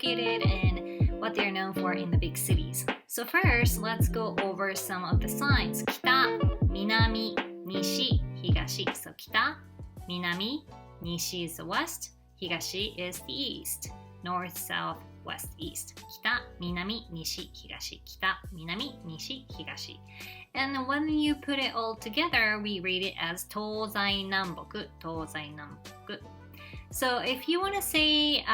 located and what they're known for in the big cities. So first, let's go over some of the signs. 北、南、西、東. So 北、南、西 is the west, 東 is the east. North, south, west, east. 北、南、西、東. 北、南、西、東. And when you put it all together, we read it as 東西南北, 東西南北. So if you want to say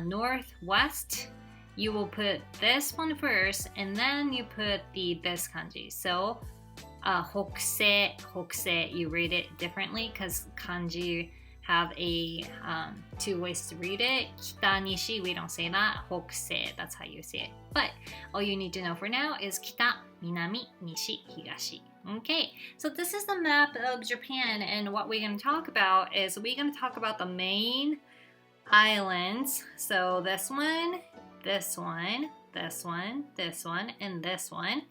northwest, you will put this one first, and then you put this kanji. So 北西, 北西, you read it differently because kanji have two ways to read it. 北、西, we don't say that. 北西, that's how you say it. But all you need to know for now is 北、南、西、東. Okay, so this is the map of Japan, and what we're going to talk about is we're going to talk about the main islands. So this one, this one, this one, this one, and this one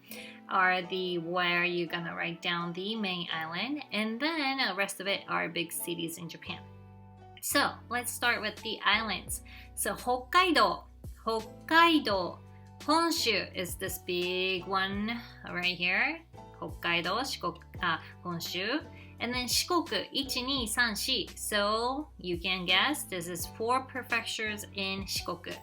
are the where you're going to write down the main island, and then the rest of it are big cities in Japan. So let's start with the islands. So Hokkaido, Hokkaido, Honshu is this big one right here. Hokkaido, Honshu, and then Shikoku, 1, 2, 3, 4. So you can guess this is 4 prefectures in Shikoku.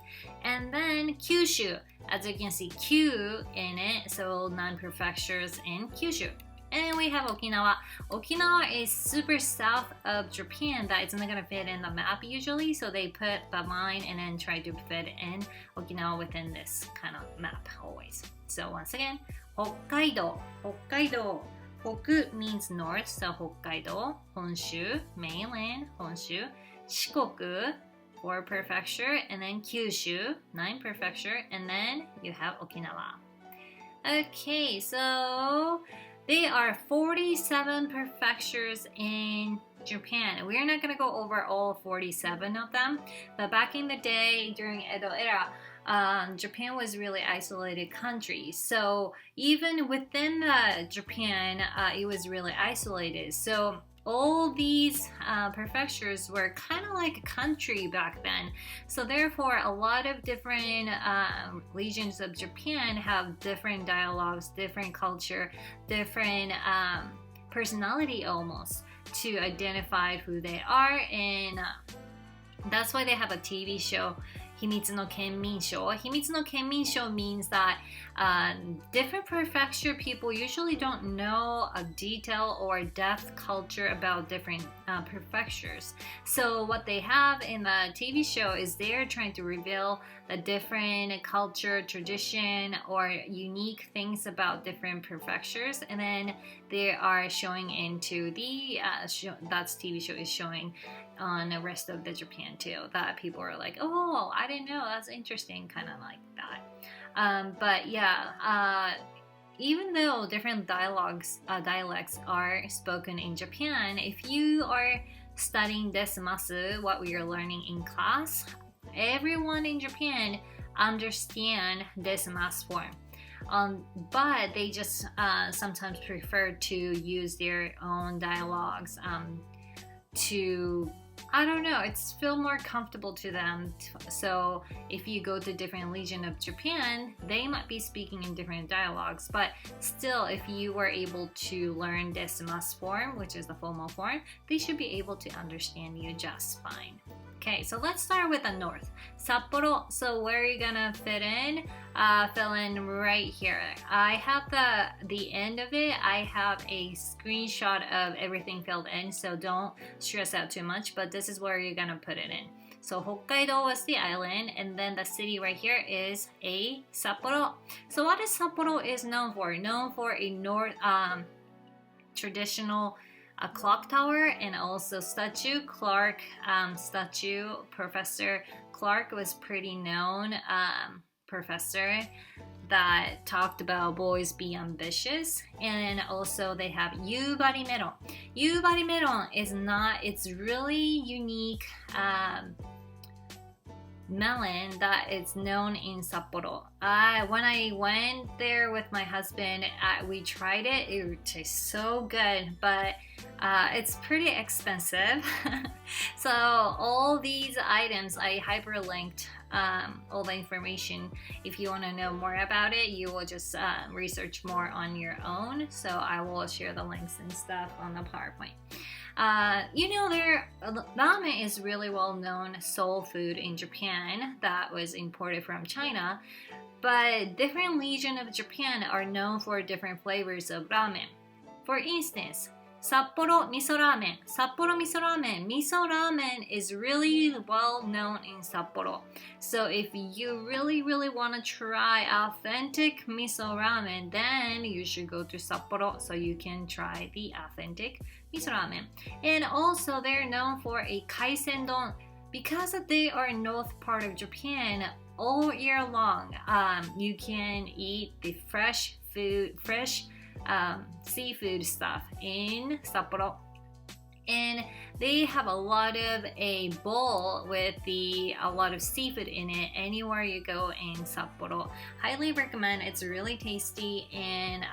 And then Kyushu, as you can see Q in it, so 9 prefectures in Kyushu. And we have Okinawa. Okinawa is super south of Japan that it's not going to fit in the map usually, so they put the line and then try to fit in Okinawa within this kind of map always. So once again, Hokkaido, Hokkaido. Hoku means north, so Hokkaido. Honshu, mainland, Honshu. Shikoku, 4 prefecture, and then Kyushu, 9 prefecture, and then you have Okinawa. Okay, so there are 47 prefectures in Japan. We're not going to go over all 47 of them, but back in the day during Edo era, Japan was really isolated country. So even within Japan, it was really isolated. So all these prefectures were kind of like a country back then. So therefore, a lot of different regions of Japan have different dialogues, different culture, different personality almost to identify who they are. And that's why they have a TV show, Himitsu no Kenminsho. Himitsu no Kenminsho means that different prefecture people usually don't know a detail or depth culture about different prefectures. So what they have in the TV show is they're trying to reveal the different culture, tradition, or unique things about different prefectures, and then they are showing into the that TV show is showing on the rest of the Japan too, that people are like, oh, I didn't know, that's interesting, kind of like that. But yeah, even though different dialects are spoken in Japan, if you are studying desmasu, what we are learning in class, everyone in Japan understand desmasu form. But they just sometimes prefer to use their own dialogues to, I don't know, it's feel more comfortable to them. So if you go to different region of Japan, they might be speaking in different dialogues, but still, if you were able to learn desmasu form, which is the formal form, they should be able to understand you just fine. Okay, so let's start with the north. Sapporo, so where are you gonna fit in? Fill in right here. I have the end of it. I have a screenshot of everything filled in, so don't stress out too much, but this is where you're gonna put it in. So Hokkaido was the island, and then the city right here is a Sapporo. So what is Sapporo is known for? Known for a north traditional a clock tower and also statue. Clark statue, Professor Clark was pretty known professor that talked about boys be ambitious. And also they have Yubari Melon. Yubari Melon is not, it's really unique melon that is known in Sapporo. When I went there with my husband, we tried it. It tastes so good, but it's pretty expensive. So all these items I hyperlinked all the information. If you want to know more about it, you will just research more on your own. So I will share the links and stuff on the PowerPoint. Their ramen is really well known soul food in Japan that was imported from China, but different regions of Japan are known for different flavors of ramen. For instance, Sapporo miso ramen. Miso ramen is really well known in Sapporo. So if you really want to try authentic miso ramen, then you should go to Sapporo so you can try the authentic miso ramen. And also they're known for a kaisen don. Because they are north part of Japan, all year long, you can eat the fresh seafood stuff in Sapporo. And they have a lot of a bowl with a lot of seafood in it anywhere you go in Sapporo. Highly recommend. It's really tasty and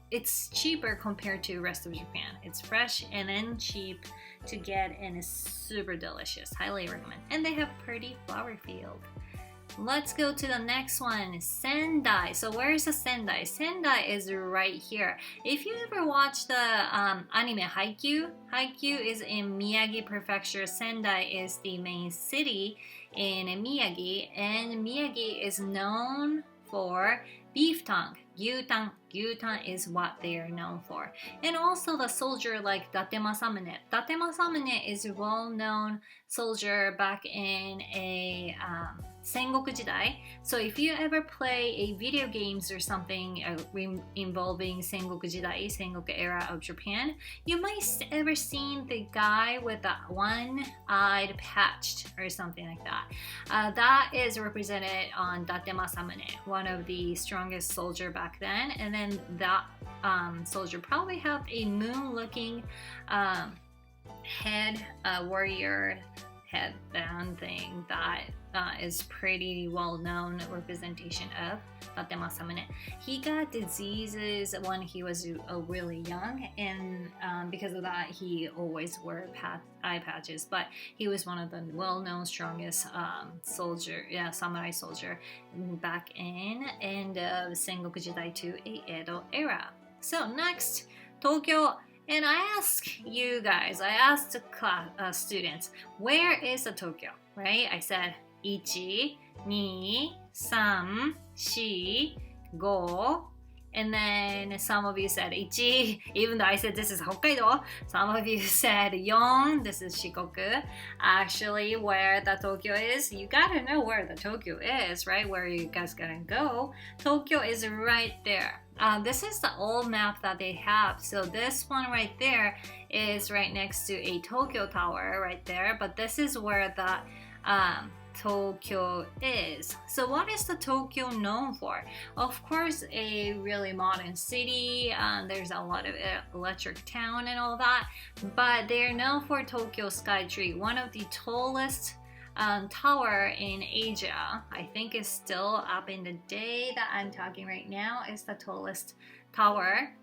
it's cheaper compared to the rest of Japan. It's fresh and then cheap to get and it's super delicious. Highly recommend. And they have pretty flower field. Let's go to the next one, Sendai. So where is the Sendai? Sendai is right here. If you ever watch the anime Haikyuu, Haikyuu is in Miyagi Prefecture. Sendai is the main city in Miyagi, and Miyagi is known for beef tongue. Gyutan is what they are known for. And also the soldier like Date Masamune. Date Masamune is a well-known soldier back in a Sengoku Jidai. So if you ever play a video games or something involving Sengoku Jidai, Sengoku era of Japan, you might ever seen the guy with that one-eyed patched or something like that. That is represented on Date Masamune, one of the strongest soldier back then. And then that soldier probably have a moon-looking warrior headband thing that is pretty well-known representation of Date Masamune. He got diseases when he was really young, and because of that, he always wore eye patches. But he was one of the well-known, strongest samurai soldier back in end of Sengoku Jidai to Edo era. So next, Tokyo. And I asked you guys, I asked the class, students, where is the Tokyo, right? I said 1, 2, 3, 4, 5. And then some of you said 1, even though I said this is Hokkaido. Some of you said 4, this is Shikoku. Actually, where the Tokyo is, you gotta know where the Tokyo is, right? Where you guys gonna go. Tokyo is right there. This is the old map that they have. So this one right there is right next to a Tokyo Tower right there. But this is where the Tokyo is. So what is the Tokyo known for? Of course, a really modern city. There's a lot of electric town and all that. But they're known for Tokyo Skytree, one of the tallest tower in Asia. I think is still up in the day that I'm talking right now. Is the tallest tower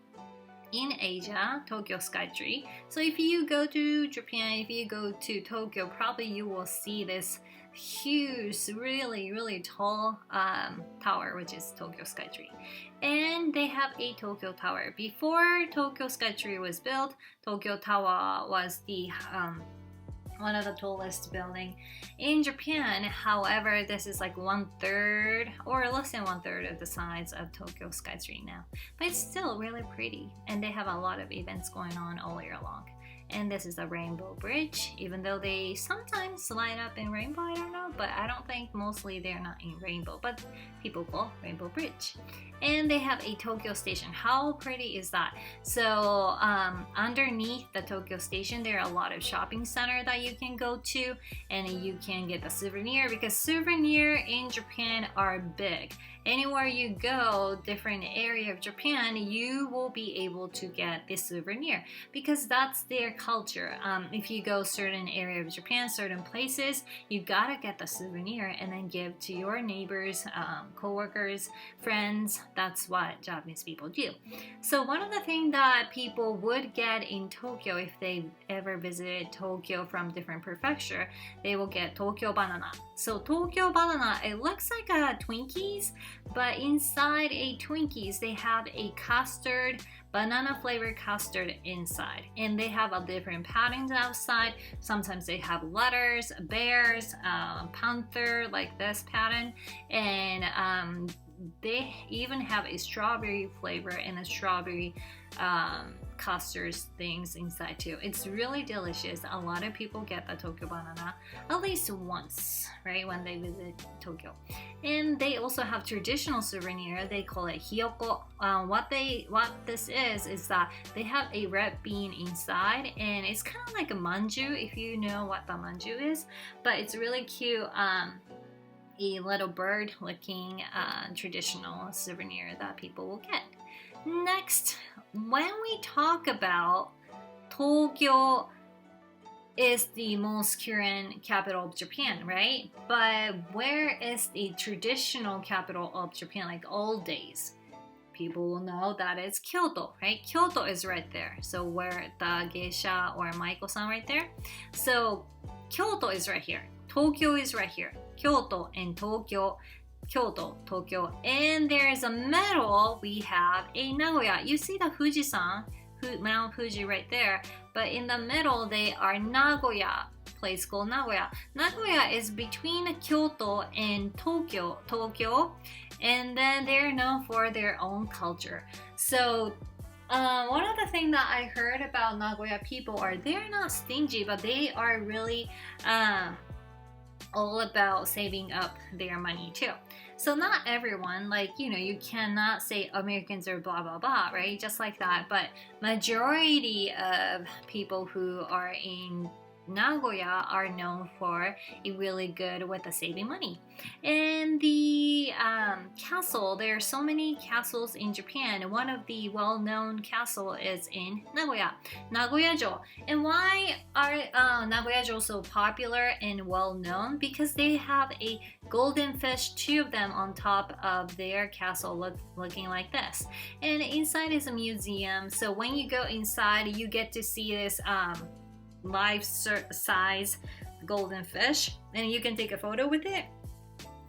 in Asia, Tokyo Skytree. So if you go to Japan, if you go to Tokyo, probably you will see this huge, really tall tower, which is Tokyo Skytree. And they have a Tokyo Tower. Before Tokyo Skytree was built, Tokyo Tower was the one of the tallest building in Japan. However, this is like 1/3 or less than 1/3 of the size of Tokyo Skytree now. But it's still really pretty, and they have a lot of events going on all year long. And this is the Rainbow Bridge, even though they sometimes light up in rainbow, I don't know, but I don't think mostly they're not in rainbow, but people call Rainbow Bridge. And they have a Tokyo Station. How pretty is that? So underneath the Tokyo Station, there are a lot of shopping center that you can go to, and you can get the souvenir, because souvenir in Japan are big. Anywhere you go, different area of Japan, you will be able to get this souvenir, because that's their culture. If you go certain area of Japan, certain places, you gotta get the souvenir and then give to your neighbors, co-workers, friends. That's what Japanese people do. So one of the things that people would get in Tokyo, if they ever visited Tokyo from different prefecture, they will get Tokyo banana. So Tokyo banana, it looks like a Twinkies, but inside a Twinkies, they have a custard, banana flavored custard inside, and they have a different patterns outside. Sometimes they have letters, bears, panther, like this pattern, and they even have a strawberry flavor and a strawberry custard things inside too. It's really delicious. A lot of people get the Tokyo banana at least once, right, when they visit Tokyo. And they also have traditional souvenir. They call it hiyoko. What this is that they have a red bean inside, and it's kind of like a manju, if you know what the manju is. But it's really cute. A little bird looking traditional souvenir that people will get. Next, when we talk about Tokyo is the most current capital of Japan, right? But where is the traditional capital of Japan, like old days? People will know that it's Kyoto, right? Kyoto is right there. So where the geisha or Maiko-san right there. So Kyoto is right here. Tokyo is right here. Kyoto and Tokyo. Kyoto, Tokyo, and there's a middle, we have a Nagoya. You see the Fujisan, Mount Fuji right there, but in the middle they are Nagoya, place called Nagoya. Nagoya is between Kyoto and Tokyo, and then they're known for their own culture. So one of the things that I heard about Nagoya people are they're not stingy, but they are really all about saving up their money too. So not everyone, like, you know, you cannot say Americans are blah blah blah, right? Just like that. But majority of people who are in Nagoya are known for a really good with the saving money. And the castle, there are so many castles in Japan. One of the well-known castle is in Nagoya, Nagoya-jo. And why are Nagoya-jo so popular and well-known? Because they have a golden fish, two of them on top of their castle looking like this. And inside is a museum. So when you go inside, you get to see this life-size golden fish, and you can take a photo with it.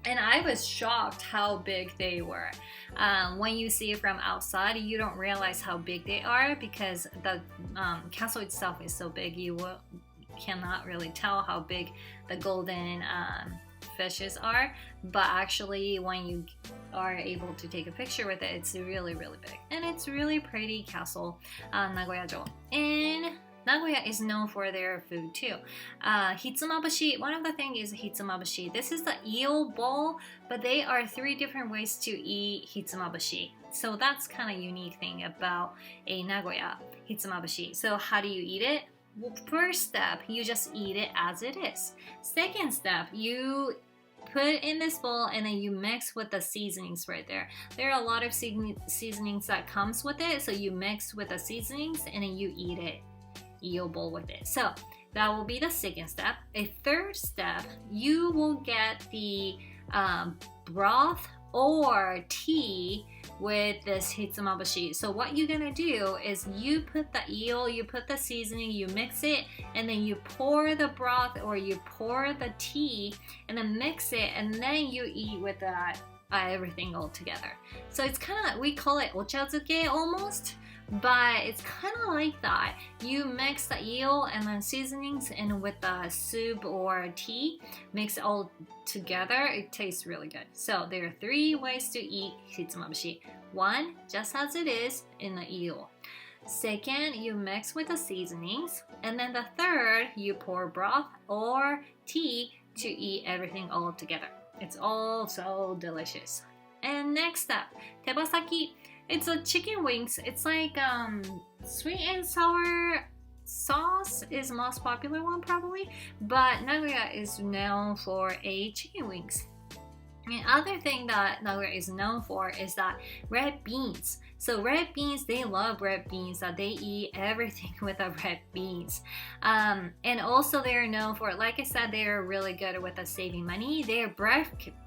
And I was shocked how big they were. When you see it from outside, you don't realize how big they are because the castle itself is so big. You cannot really tell how big the golden fishes are. But actually, when you are able to take a picture with it, it's really, really big. And it's really pretty castle, Nagoya-jo. And Nagoya is known for their food too. Hitsumabushi, one of the things is hitsumabushi. This is the eel bowl, but they are 3 different ways to eat hitsumabushi. So that's kind of unique thing about a Nagoya hitsumabushi. So how do you eat it? Well, first step, you just eat it as it is. Second step, you put it in this bowl and then you mix with the seasonings right there. There are a lot of seasonings that comes with it, so you mix with the seasonings and then you eat it. Eel bowl with it. So that will be the second step. A third step, you will get the broth or tea with this hitsumabushi. So what you're gonna do is you put the eel, you put the seasoning, you mix it, and then you pour the broth or you pour the tea and then mix it, and then you eat with that everything all together. So it's kind of, we call it ochazuke almost, but it's kind of like that. You mix the eel and then seasonings and with the soup or tea, mix it all together. It tastes really good. So there are 3 ways to eat hitsumabushi. 1, just as it is in the eel. Second, you mix with the seasonings. And then the third, you pour broth or tea to eat everything all together. It's all so delicious. And next step, tebasaki. It's a chicken wings. It's like sweet and sour sauce is the most popular one probably, but Nagoya is known for a chicken wings. And other thing that Nagoya is known for is that red beans. So red beans, they love red beans. They eat everything with the red beans. And also they're known for, like I said, they're really good with saving money. Their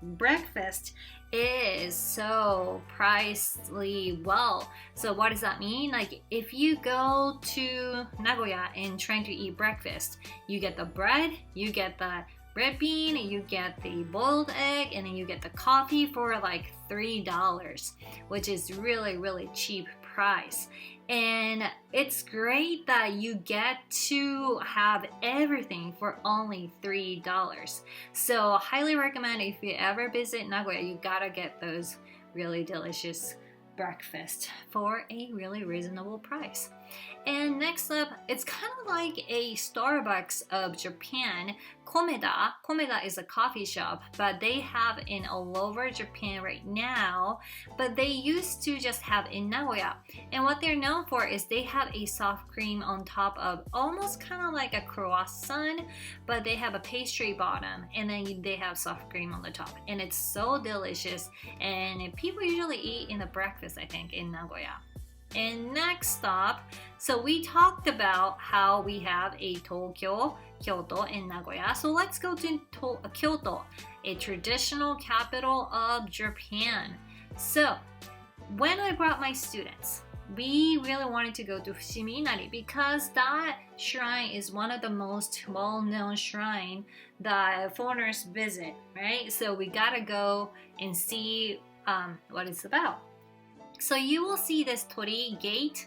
breakfast is so pricely well. So what does that mean? Like if you go to Nagoya and trying to eat breakfast, you get the bread, you get the red bean, you get the boiled egg, and then you get the coffee for like $3, which is really cheap price. And it's great that you get to have everything for only $3. So highly recommend, if you ever visit Nagoya, you gotta get those really delicious breakfast for a really reasonable price. And next up, it's kind of like a Starbucks of Japan. Komeda. Komeda is a coffee shop, but they have in all over Japan right now. But they used to just have in Nagoya. And what they're known for is they have a soft cream on top of almost kind of like a croissant, but they have a pastry bottom, and then they have soft cream on the top. And it's so delicious. And people usually eat in the breakfast, I think, in Nagoya. And next stop, so we talked about how we have a Tokyo, Kyoto, and Nagoya. So let's go to Kyoto, a traditional capital of Japan. So when I brought my students, we really wanted to go to Fushimi Inari because that shrine is one of the most well-known shrine that foreigners visit, right? So we gotta go and see what it's about. So you will see this Torii Gate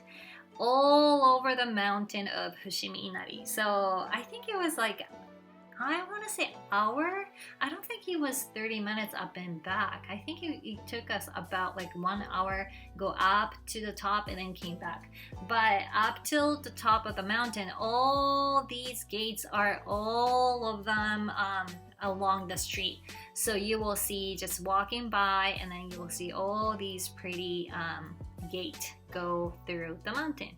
all over the mountain of Fushimi Inari. So I think it was like, I want to say hour. I don't think it was 30 minutes up and back. I think it took us about like 1 hour, go up to the top and then came back. But up till the top of the mountain, all these gates are all of them along the street. So you will see just walking by, and then you will see all these pretty gate go through the mountain.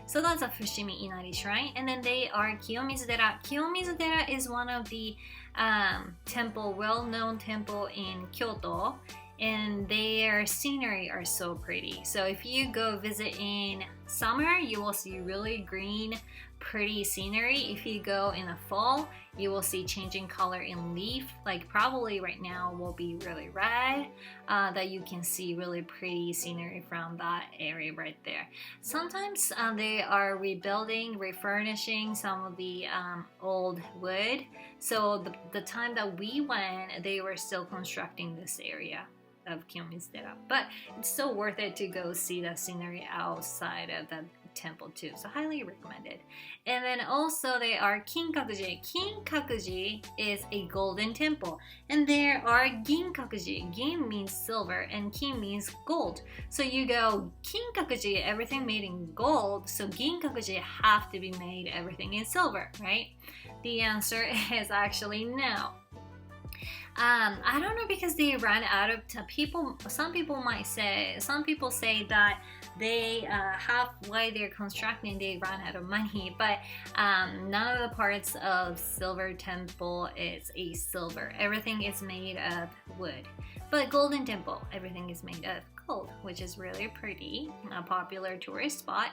So that's a Fushimi Inari shrine. And then they are Kiyomizu-dera. Kiyomizu-dera is one of the well-known temple in Kyoto, and their scenery are so pretty. So if you go visit in summer, you will see really green, pretty scenery. If you go in the fall, you will see changing color in leaf. Like probably right now will be really red, that you can see really pretty scenery from that area right there. Sometimes they are rebuilding, refurnishing some of the old wood. So the time that we went, they were still constructing this area of Kiyomizu-dera, but it's still worth it to go see the scenery outside of the temple too, so highly recommended. And then also they are Kinkakuji. Kinkakuji is a golden temple, and there are Ginkakuji. Gin means silver and Kin means gold. So you go Kinkakuji, everything made in gold, so Ginkakuji have to be made everything in silver, right? The answer is actually no. I don't know, because they ran out of people. Some people say that they halfway they're constructing, they ran out of money, but none of the parts of silver temple is a silver. Everything is made of wood. But golden temple, everything is made of gold, which is really pretty, a popular tourist spot.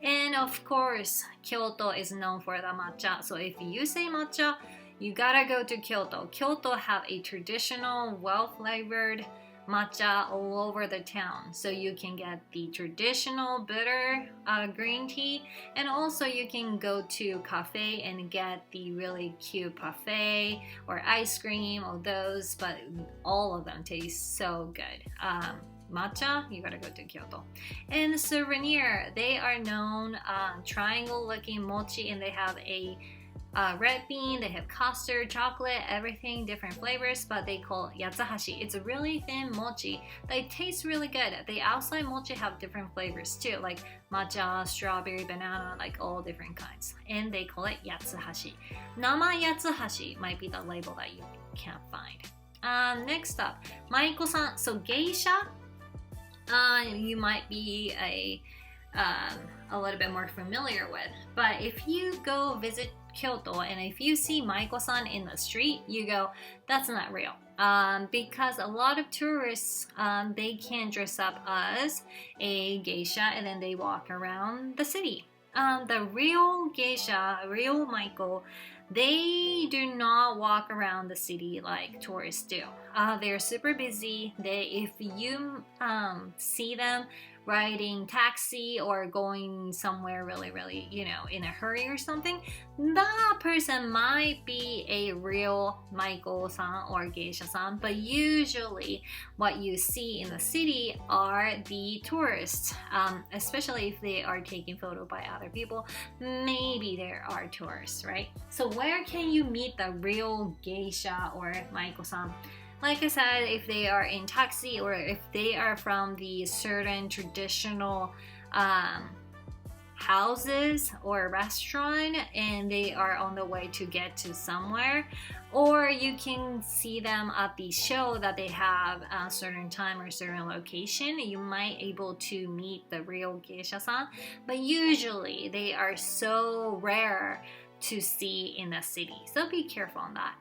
And of course, Kyoto is known for the matcha. So if you say matcha, you gotta go to Kyoto. Kyoto have a traditional, well-flavored matcha all over the town. So you can get the traditional bitter green tea, and also you can go to cafe and get the really cute parfait or ice cream or those, but all of them taste so good. Matcha, you gotta go to Kyoto. And souvenir, they are known triangle looking mochi, and they have a red bean, they have custard, chocolate, everything, different flavors, but they call it yatsuhashi. It's a really thin mochi that tastes really good. The outside mochi have different flavors too, like matcha, strawberry, banana, like all different kinds. And they call it yatsuhashi. Nama yatsuhashi might be the label that you can't find. Next up, Maiko-san. So geisha, you might be a little bit more familiar with, but if you go visit Kyoto, and if you see Maiko-san in the street, you go, that's not real. Because a lot of tourists, they can dress up as a geisha and then they walk around the city. The real geisha, real Maiko, they do not walk around the city like tourists do. They're super busy. If you see them riding taxi or going somewhere really, in a hurry or something, that person might be a real Maiko-san or geisha-san, but usually what you see in the city are the tourists, especially if they are taking photo by other people. Maybe there are tourists, right? So where can you meet the real geisha or Maiko-san? Like I said, if they are in taxi or if they are from the certain traditional houses or restaurant and they are on the way to get to somewhere, or you can see them at the show that they have a certain time or certain location, you might able to meet the real geisha-san, but usually they are so rare to see in the city, so be careful on that.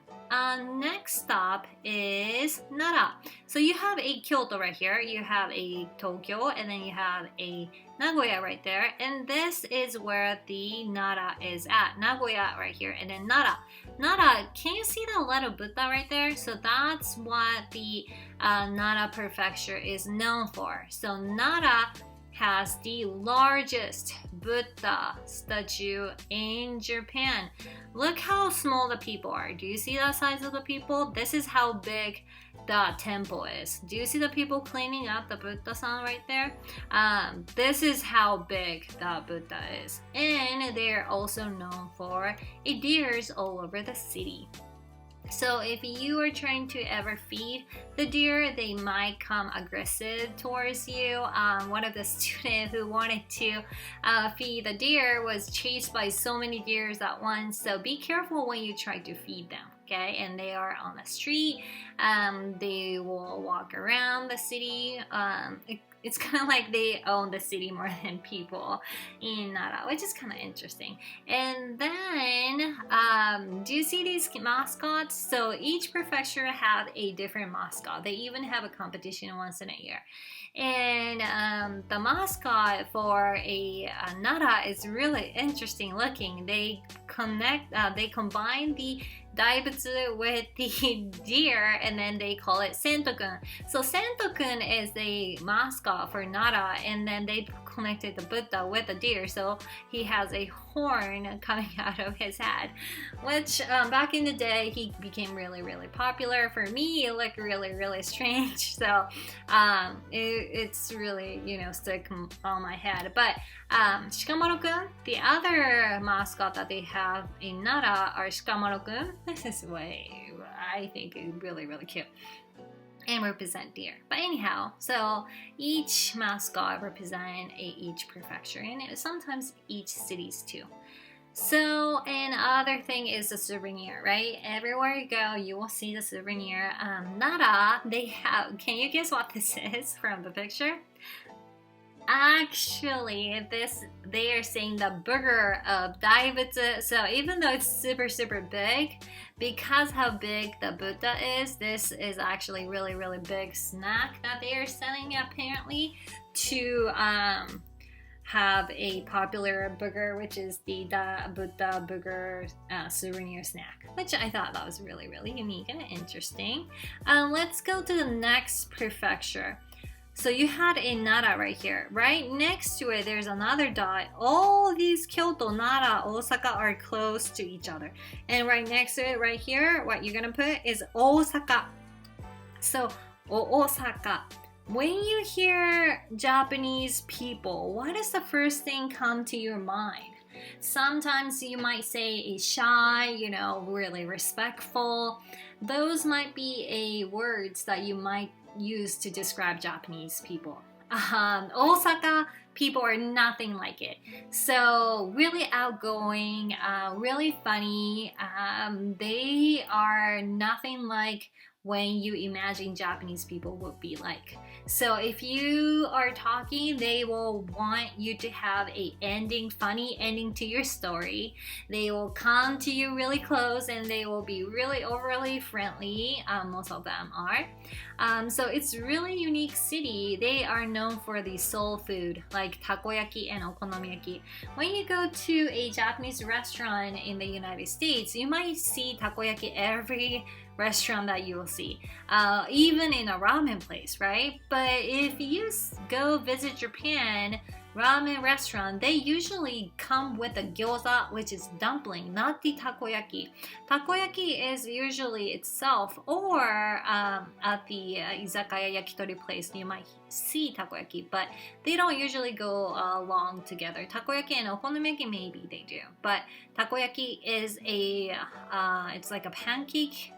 Next stop is Nara. So you have a Kyoto right here, you have a Tokyo, and then you have a Nagoya right there, and this is where the Nara is at. Nagoya right here, and then Nara. Nara, can you see the little Buddha right there? So that's what the Nara prefecture is known for. So Nara has the largest Buddha statue in Japan. Look how small the people are. Do you see the size of the people? This is how big the temple is. Do you see the people cleaning up the Buddha-san right there? This is how big the Buddha is. And they're also known for deers all over the city. So if you are trying to ever feed the deer, they might come aggressive towards you. One of the students who wanted to feed the deer was chased by so many deers at once. So be careful when you try to feed them. Okay, and they are on the street. They will walk around the city. It's kind of like they own the city more than people in Nara, which is kind of interesting. And then, do you see these mascots? So each prefecture have a different mascot. They even have a competition once in a year. And the mascot for a Nara is really interesting looking. They combine the daibutsu with the deer, and then they call it Sento-kun. So Sento-kun is the mascot for Nara, and then they connected the Buddha with the deer, so he has a horn coming out of his head, which back in the day he became really popular. For me it looked really strange, so it's really stuck on my head. But Shikamaru-kun, the other mascot that they have in Nara are Shikamaru-kun. This is way, I think, really cute and represent deer. But anyhow, so each mascot represent each prefecture and sometimes each cities too. So another thing is the souvenir, right? Everywhere you go, you will see the souvenir. Nara, they have, can you guess what this is from the picture? Actually, they are saying the burger of Daibutsu. So even though it's super big, because how big the Buddha is, this is actually really big snack that they are selling apparently to have a popular burger, which is the Buddha burger souvenir snack, which I thought that was really unique and interesting. Let's go to the next prefecture. So you had a Nara right here. Right next to it, there's another dot. All these Kyoto, Nara, Osaka are close to each other. And right next to it, right here, what you're gonna put is Osaka. So, Osaka. When you hear Japanese people, what is the first thing come to your mind? Sometimes you might say a shy, really respectful. Those might be a words that you might use to describe Japanese people. Osaka people are nothing like it. So really outgoing, really funny. They are nothing like when you imagine Japanese people would be like. So if you are talking, they will want you to have a ending, funny ending to your story. They will come to you really close and they will be really overly friendly. Most of them are. So it's really unique city. They are known for the soul food like takoyaki and okonomiyaki. When you go to a Japanese restaurant in the United States, you might see takoyaki every restaurant that you will see, even in a ramen place, right? But if you go visit Japan ramen restaurant, they usually come with a gyoza, which is dumpling, not the takoyaki. Takoyaki is usually itself, or at the izakaya yakitori place, you might see takoyaki, but they don't usually go along together. Takoyaki and okonomiyaki, maybe they do, but takoyaki is it's like a pancake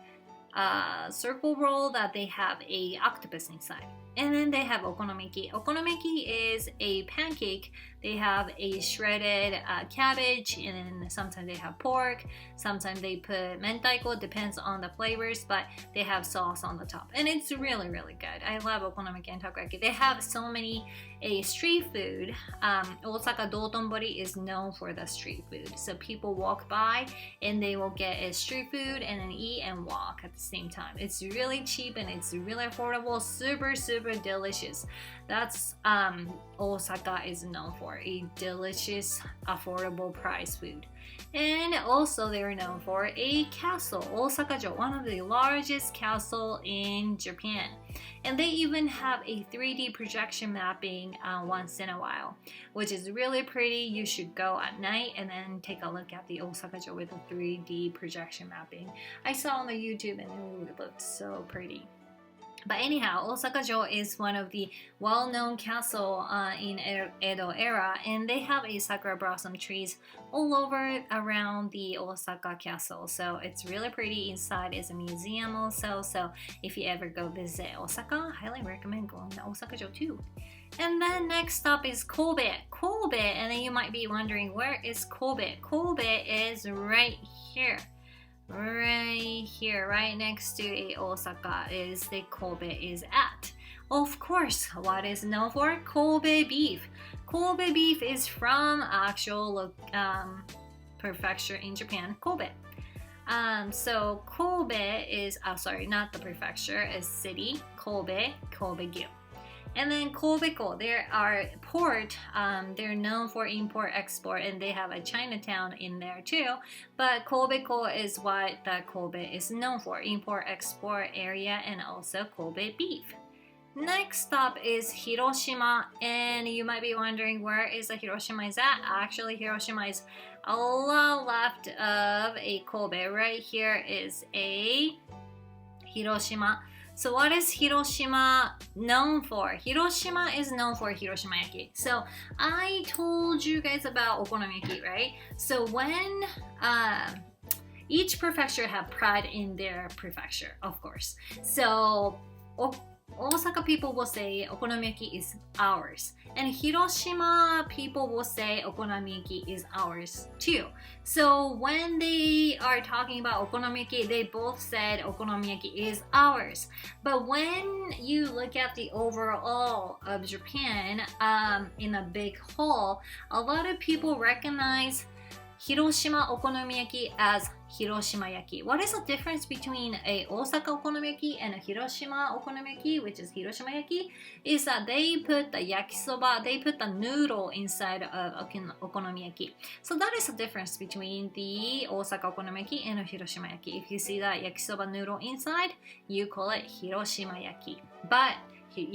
circle roll that they have a octopus inside. And then they have okonomiyaki. Okonomiyaki is a pancake. They have a shredded cabbage, and sometimes they have pork. Sometimes they put mentaiko, depends on the flavors, but they have sauce on the top. And it's really, really good. I love okonomiyaki and takoyaki. They have so many street food. Osaka Dotonbori is known for the street food. So people walk by and they will get a street food and then eat and walk at the same time. It's really cheap and it's really affordable, super, super delicious. That's Osaka is known for, a delicious, affordable price food. And also they're known for a castle, Osaka-jo, one of the largest castle in Japan. And they even have a 3D projection mapping once in a while, which is really pretty. You should go at night and then take a look at the Osaka-jo with the 3D projection mapping. I saw on the YouTube and it looked so pretty. But anyhow, Osaka-jo is one of the well-known castle in Edo era, and they have a sakura blossom trees all over around the Osaka castle. So it's really pretty. Inside is a museum also. So if you ever go visit Osaka, I highly recommend going to Osaka-jo too. And then next stop is Kobe. Kobe, and then you might be wondering, where is Kobe? Kobe is right here. Right here, right next to Osaka is the Kobe is at. Of course, what is known for? Kobe beef. Kobe beef is from actual prefecture in Japan, Kobe. So Kobe is, sorry, not the prefecture, is city, Kobe, Kobe-gyu. And then Kobe-ko, there are port, they're known for import-export, and they have a Chinatown in there too. But Kobe-ko is what the Kobe is known for, import-export area, and also Kobe beef. Next stop is Hiroshima, and you might be wondering, where is the Hiroshima is at? Actually, Hiroshima is a lot left of a Kobe. Right here is a Hiroshima. So what is Hiroshima known for? Hiroshima is known for Hiroshima-yaki. So I told you guys about okonomiyaki, right? So when each prefecture have pride in their prefecture, of course. So Osaka people will say okonomiyaki is ours, and Hiroshima people will say okonomiyaki is ours too. So when they are talking about okonomiyaki, they both said okonomiyaki is ours. But when you look at the overall of Japan in a big whole, a lot of people recognize Hiroshima okonomiyaki as Hiroshima-yaki. What is the difference between a Osaka okonomiyaki and a Hiroshima okonomiyaki, which is Hiroshima-yaki, is that they put the yakisoba, they put the noodle inside of okonomiyaki. So that is the difference between the Osaka okonomiyaki and a Hiroshima-yaki. If you see that yakisoba noodle inside, you call it Hiroshima-yaki. But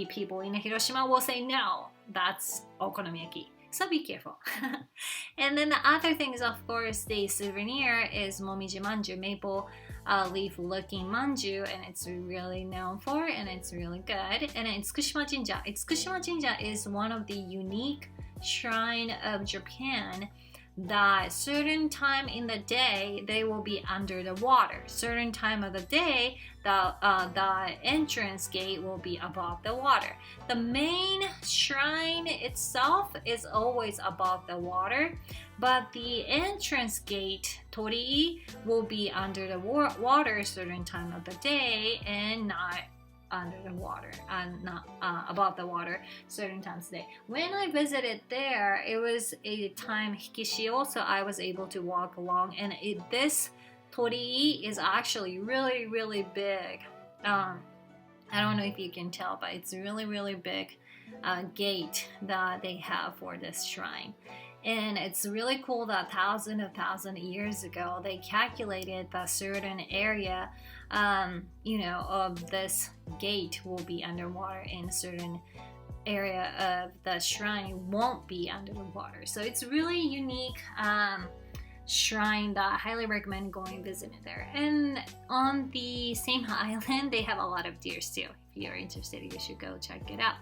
people in Hiroshima will say, no, that's okonomiyaki. So be careful. And then the other thing is, of course, the souvenir is momiji manju, maple leaf looking manju, and it's really known for, and it's really good. And it's Tsukushima Jinja. Tsukushima Jinja is one of the unique shrine of Japan that certain time in the day they will be under the water. Certain time of the day, the entrance gate will be above the water. The main shrine itself is always above the water, but the entrance gate, torii, will be under the water certain time of the day and not under the water and not above the water certain times a day. When I visited there, it was a time Hikishio, so I was able to walk along, and this torii is actually really big. I don't know if you can tell, but it's really big gate that they have for this shrine. And it's really cool that thousands of years ago they calculated that certain area of this gate will be underwater and a certain area of the shrine won't be under the water. So it's really unique shrine that I highly recommend going visiting there. And on the same island, they have a lot of deers too. If you're interested, you should go check it out.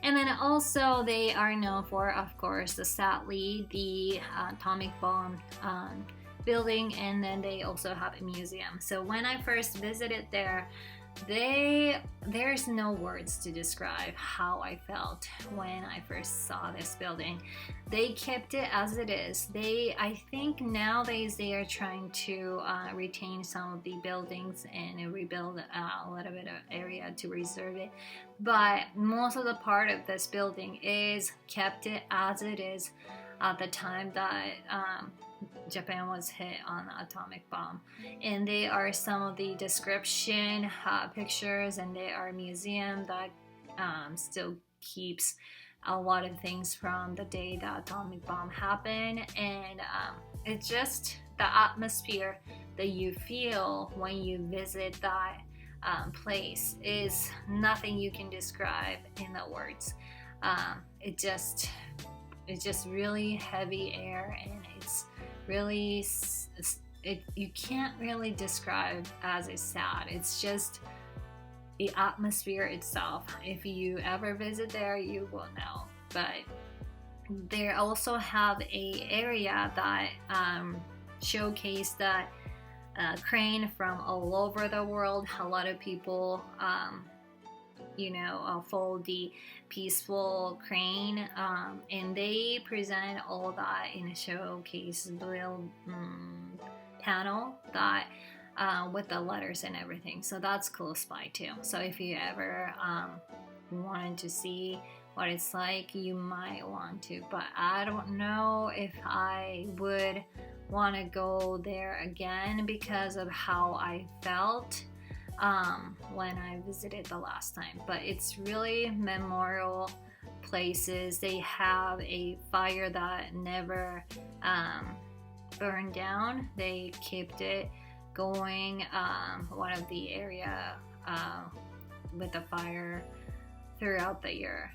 And then also they are known for, of course, sadly, the atomic bomb building, and then they also have a museum. So when I first visited there, there's no words to describe how I felt when I first saw this building. They kept it as it is. I think nowadays they are trying to retain some of the buildings and rebuild a little bit of area to reserve it, but most of the part of this building is kept it as it is at the time that Japan was hit on the atomic bomb. And they are some of the description pictures, and they are a museum that still keeps a lot of things from the day the atomic bomb happened. And it's just the atmosphere that you feel when you visit that place is nothing you can describe in the words. It's just really heavy air, and it's really you can't really describe as it's sad. It's just the atmosphere itself. If you ever visit there, you will know. But they also have a area that showcase that crane from all over the world. A lot of people follow the peaceful crane, and they present all that in a showcase little panel that with the letters and everything. So that's close by too. So if you ever wanted to see what it's like, you might want to, but I don't know if I would want to go there again because of how I felt when I visited the last time. But it's really memorial places. They have a fire that never burned down. They kept it going. One of the area with the fire throughout the year.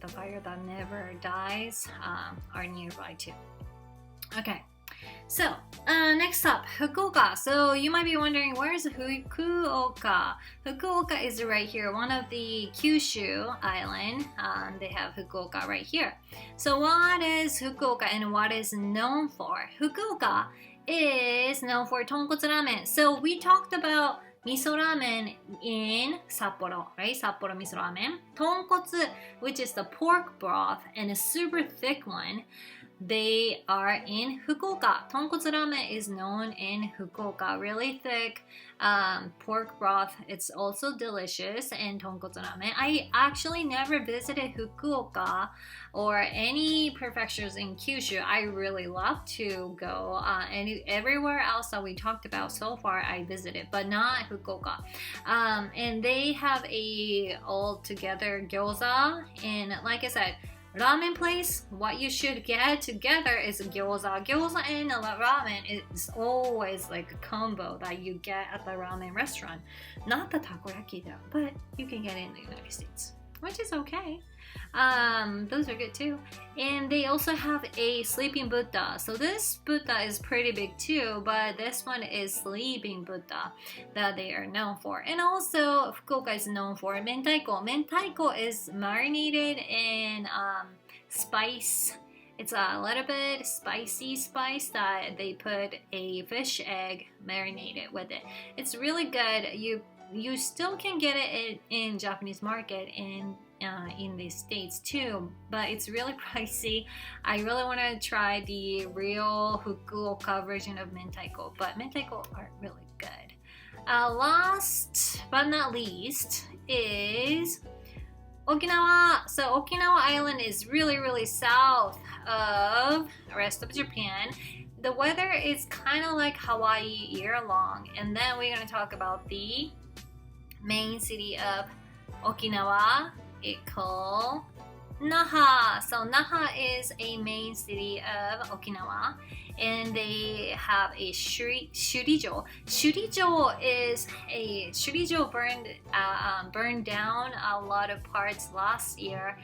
The fire that never dies are nearby too. Okay. So, next up, Fukuoka. So, you might be wondering, where's Fukuoka? Fukuoka is right here, one of the Kyushu island. They have Fukuoka right here. So, what is Fukuoka and what is known for? Fukuoka is known for tonkotsu ramen. So, we talked about miso ramen in Sapporo, right? Sapporo miso ramen. Tonkotsu, which is the pork broth and a super thick one. They are in Fukuoka. Tonkotsu ramen is known in Fukuoka. Really thick pork broth. It's also delicious in tonkotsu ramen. I actually never visited Fukuoka or any prefectures in Kyushu. I really love to go. And everywhere else that we talked about so far, I visited, but not Fukuoka. And they have a all-together gyoza. And like I said, ramen place, what you should get together is gyoza. Gyoza and ramen is always like a combo that you get at the ramen restaurant. Not the takoyaki though, but you can get it in the United States, which is okay. Those are good too. And they also have a sleeping Buddha. So this Buddha is pretty big too, but this one is sleeping Buddha that they are known for. And also Fukuoka is known for mentaiko. Mentaiko is marinated in spice It's a little bit spicy spice that they put a fish egg marinated with it. It's really good. You still can get it in Japanese market in the States too, but it's really pricey. I really want to try the real Fukuoka version of mentaiko, but mentaiko are really good. Last but not least is Okinawa. So Okinawa Island is really south of the rest of Japan. The weather is kind of like Hawaii year long. And then we're going to talk about the main city of Okinawa. It's called Naha. So Naha is a main city of Okinawa, and they have a Shurijo. Shurijo burned down a lot of parts last year.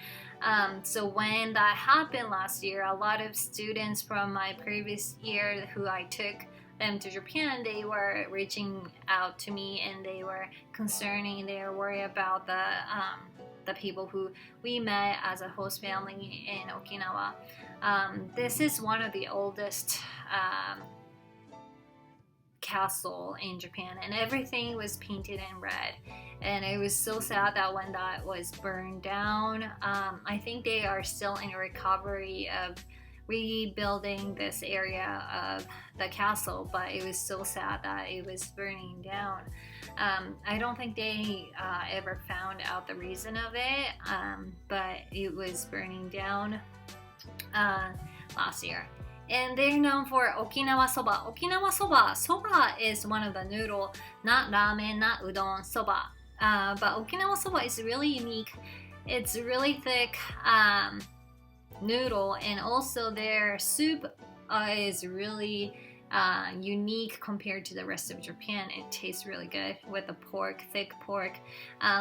So when that happened last year, a lot of students from my previous year who I took them to Japan, they were reaching out to me and they were concerning, they were worried about the people who we met as a host family in Okinawa. This is one of the oldest castle in Japan, and everything was painted in red, and it was so sad that when that was burned down, I think they are still in recovery of rebuilding this area of the castle, but it was so sad that it was burning down. I don't think they ever found out the reason of it, but it was burning down last year. And they're known for Okinawa soba. Okinawa soba. Soba is one of the noodle, not ramen, not udon, soba. But Okinawa soba is really unique. It's really thick noodle, and also their soup is really unique compared to the rest of Japan. It tastes really good with the pork, thick pork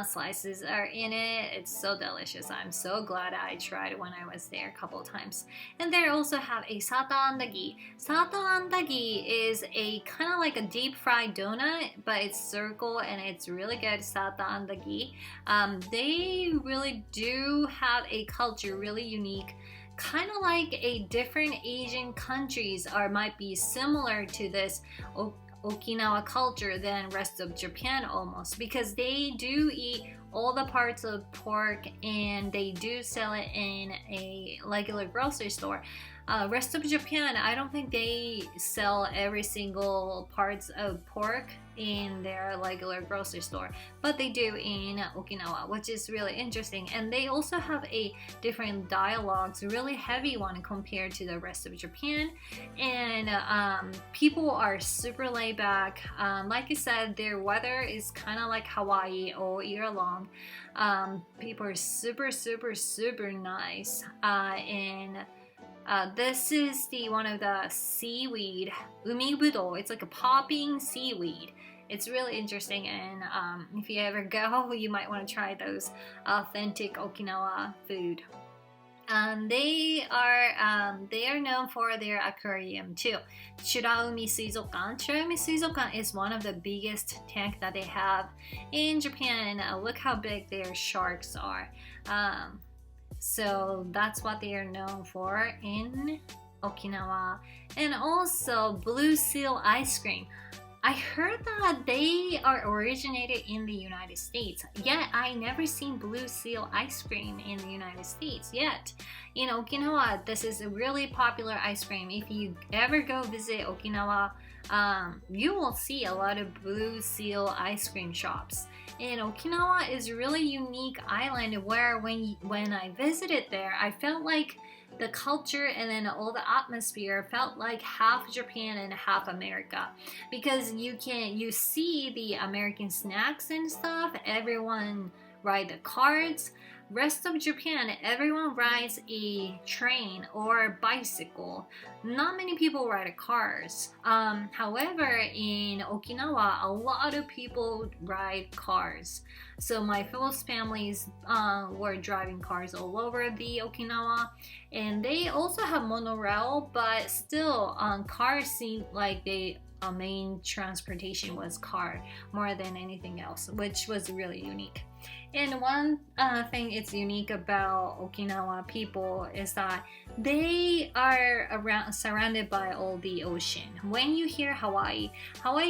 slices are in it. It's so delicious. I'm so glad I tried when I was there a couple of times. And they also have a sataandagi. Sataandagi is a kind of like a deep fried donut, but it's circle and it's really good. Sataandagi. They really do have a culture really unique, kind of like a different Asian countries or might be similar to this Okinawa culture than rest of Japan almost, because they do eat all the parts of pork and they do sell it in a regular grocery store. Rest of Japan, I don't think they sell every single parts of pork in their regular grocery store, but they do in Okinawa, which is really interesting. And they also have a different dialogues, really heavy one compared to the rest of Japan. And people are super laid back. Like I said, their weather is kind of like Hawaii all year long. People are super nice. This is one of the seaweed, umibudou. It's like a popping seaweed. It's really interesting, and if you ever go, you might want to try those authentic Okinawa food. They are known for their aquarium too. Shiraumi Suizokan. Shiraumi Suizokan is one of the biggest tank that they have in Japan. Look how big their sharks are. So that's what they are known for in Okinawa. And also Blue Seal ice cream. I heard that they are originated in the United States, yet I never seen Blue Seal ice cream in the United States yet. In Okinawa, this is a really popular ice cream. If you ever go visit Okinawa, you will see a lot of Blue Seal ice cream shops. And Okinawa is a really unique island where when I visited there, I felt like the culture and then all the atmosphere felt like half Japan and half America, because you see the American snacks and stuff. Everyone ride the carts. Rest of Japan, everyone rides a train or bicycle. Not many people ride cars. However, in Okinawa, a lot of people ride cars. So my host families were driving cars all over the Okinawa, and they also have monorail, but still cars seem like they main transportation was car more than anything else, which was really unique. And one thing it's unique about Okinawa people is that they are surrounded by all the ocean. When you hear Hawaii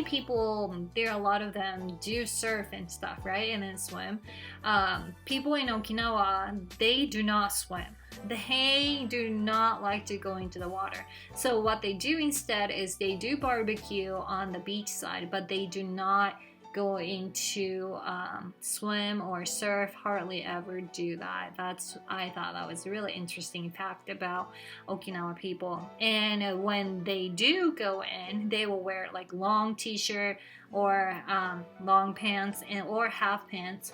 people, there are a lot of them do surf and stuff, right? And then swim. People in Okinawa, they do not swim. They do not like to go into the water. So what they do instead is they do barbecue on the beach side, but they do not go into swim or surf, hardly ever do that. I thought that was a really interesting fact about Okinawa people. And when they do go in, they will wear like long t-shirt or long pants or half pants.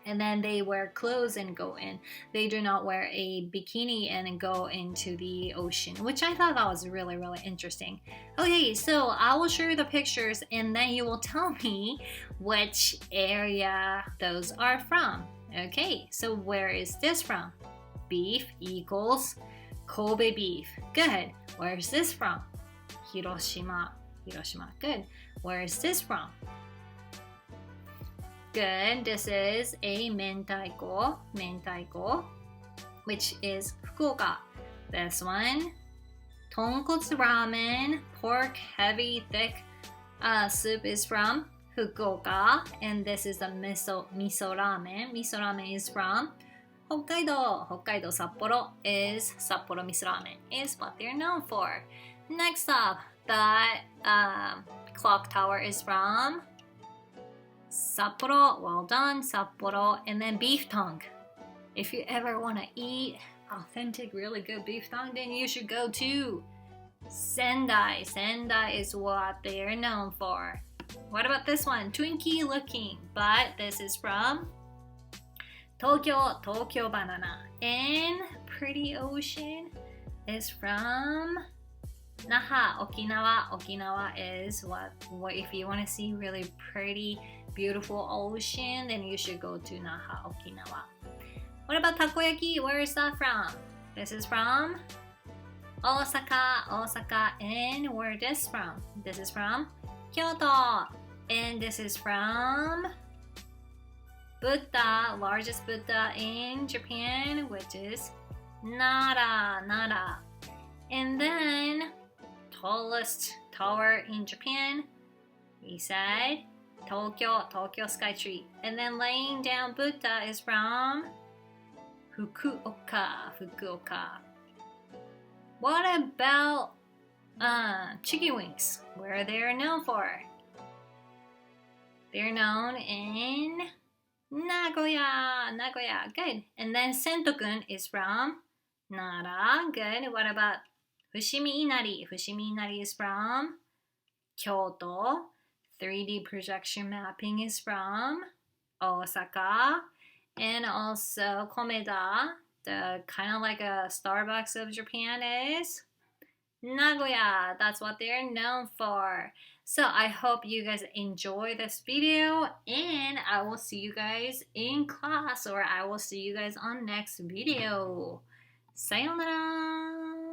And then they wear clothes and go in. They do not wear a bikini and go into the ocean, which I thought that was really, really interesting. Okay, so I will show you the pictures and then you will tell me which area those are from. Okay, so where is this from? Beef equals Kobe beef. Good. Where is this from? Hiroshima. Good. Where is this from? Good. This is a mentaiko, which is Fukuoka. This one, tonkotsu ramen, pork heavy thick soup is from Fukuoka, and this is the miso ramen. Miso ramen is from Hokkaido. Sapporo is Sapporo miso ramen is what they're known for. Next up, the clock tower is from Sapporo. Well done, Sapporo. And then beef tongue. If you ever want to eat authentic, really good beef tongue, then you should go to Sendai. Sendai is what they are known for. What about this one? Twinkie looking, but this is from Tokyo banana. And pretty ocean is from Naha, Okinawa. Okinawa is what if you want to see really pretty, beautiful ocean, then you should go to Naha, Okinawa. What about takoyaki? Where is that from? This is from Osaka. And where is this from? This is from Kyoto. And this is from Buddha, largest Buddha in Japan, which is Nara. And then tallest tower in Japan, we said Tokyo Skytree. And then laying down Buddha is from Fukuoka. What about chicken wings? Where are they known for? They're known in Nagoya. Good. And then Sentokun is from Nara. Good. What about Fushimi Inari? Fushimi Inari is from Kyoto. 3D projection mapping is from Osaka. And also Komeda, the kind of like a Starbucks of Japan, is Nagoya. That's what they're known for. So I hope you guys enjoy this video, and I will see you guys in class, or I will see you guys on next video. Sayonara!